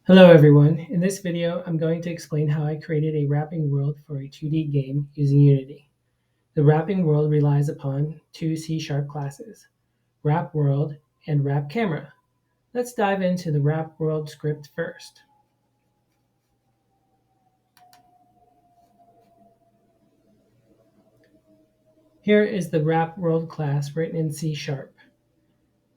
Hello everyone, in this video I'm going to explain how I created a wrapping world for a 2D game using Unity. The wrapping world relies upon two C# classes, wrap world and wrap camera. Let's dive into the wrap world script first. Here is the wrap world class written in C#.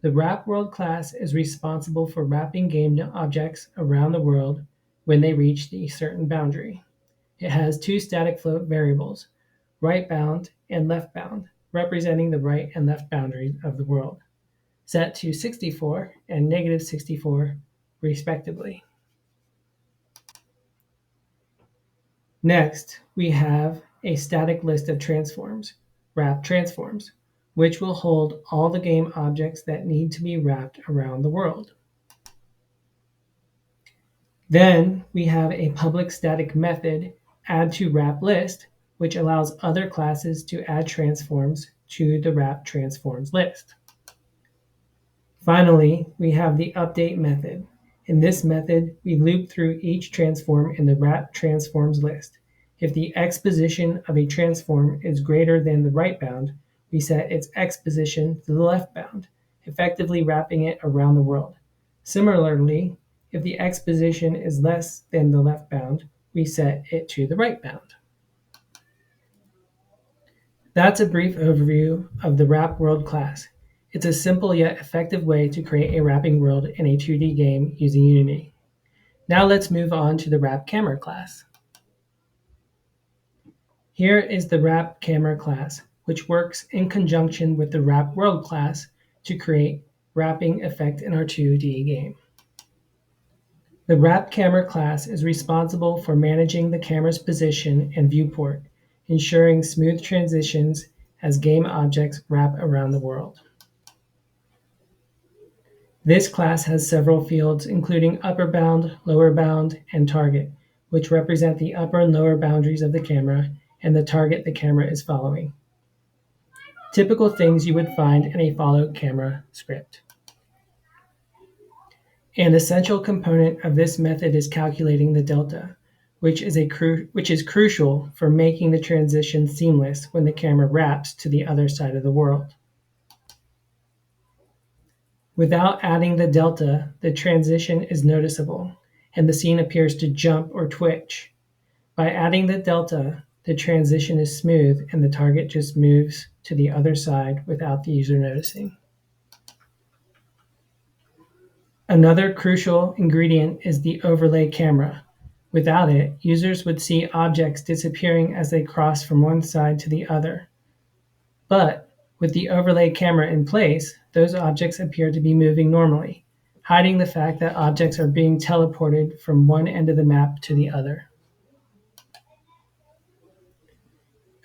The wrap world class is responsible for wrapping game objects around the world when they reach a certain boundary. It has two static float variables, right bound and left bound, representing the right and left boundaries of the world, set to 64 and -64 respectively. Next, we have a static list of transforms, wrap transforms, which will hold all the game objects that need to be wrapped around the world. Then we have a public static method, add_to_wrap_list, which allows other classes to add transforms to the wrap transforms list. Finally, we have the update method. In this method, we loop through each transform in the wrap transforms list. If the x position of a transform is greater than the right bound, we set its x position to the left bound, effectively wrapping it around the world. Similarly, if the x position is less than the left bound, we set it to the right bound. That's a brief overview of the wrap world class. It's a simple yet effective way to create a wrapping world in a 2D game using Unity. Now let's move on to the wrap camera class. Here is the wrap camera class, which works in conjunction with the wrap world class to create wrapping effect in our 2D game. The wrap camera class is responsible for managing the camera's position and viewport, ensuring smooth transitions as game objects wrap around the world. This class has several fields, including upper bound, lower bound, and target, which represent the upper and lower boundaries of the camera and the target the camera is following. Typical things you would find in a follow camera script. An essential component of this method is calculating the delta, which is crucial for making the transition seamless when the camera wraps to the other side of the world. Without adding the delta, the transition is noticeable, and the scene appears to jump or twitch. By adding the delta, the transition is smooth and the target just moves to the other side without the user noticing. Another crucial ingredient is the overlay camera. Without it, users would see objects disappearing as they cross from one side to the other. But with the overlay camera in place, those objects appear to be moving normally, hiding the fact that objects are being teleported from one end of the map to the other.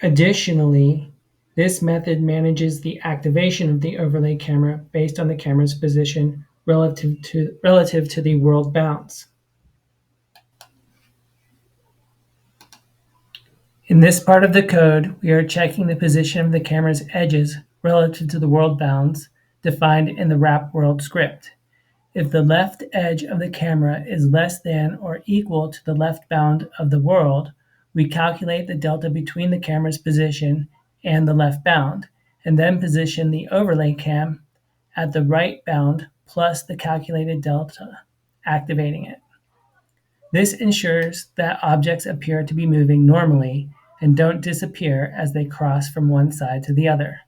Additionally, this method manages the activation of the overlay camera based on the camera's position relative to the world bounds. In this part of the code, we are checking the position of the camera's edges relative to the world bounds defined in the wrap world script. If the left edge of the camera is less than or equal to the left bound of the world, we calculate the delta between the camera's position and the left bound, and then position the overlay cam at the right bound plus the calculated delta, activating it. This ensures that objects appear to be moving normally and don't disappear as they cross from one side to the other.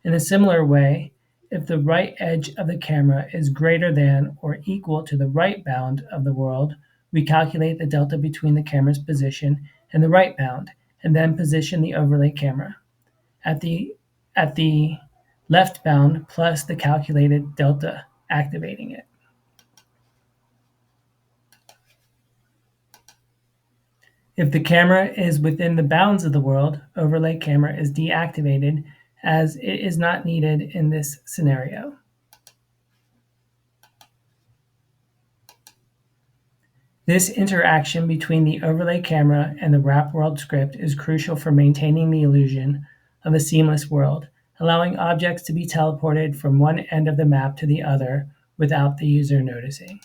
In a similar way, if the right edge of the camera is greater than or equal to the right bound of the world, we calculate the delta between the camera's position and the right bound, and then position the overlay camera at the left bound plus the calculated delta, activating it. If the camera is within the bounds of the world, overlay camera is deactivated as it is not needed in this scenario. This interaction between the overlay camera and the wrap world script is crucial for maintaining the illusion of a seamless world, allowing objects to be teleported from one end of the map to the other without the user noticing.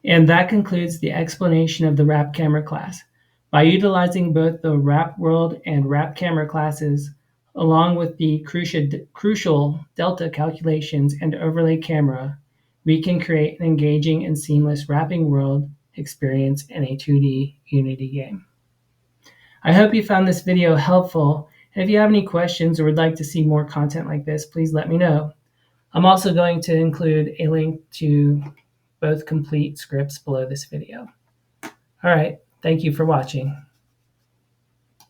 And that concludes the explanation of the Wrap Camera class. By utilizing both the Wrap World and Wrap Camera classes, along with the crucial delta calculations and overlay camera, we can create an engaging and seamless wrapping world experience in a 2D Unity game. I hope you found this video helpful, and if you have any questions or would like to see more content like this, please let me know. I'm also going to include a link to both complete scripts below this video. All right, thank you for watching.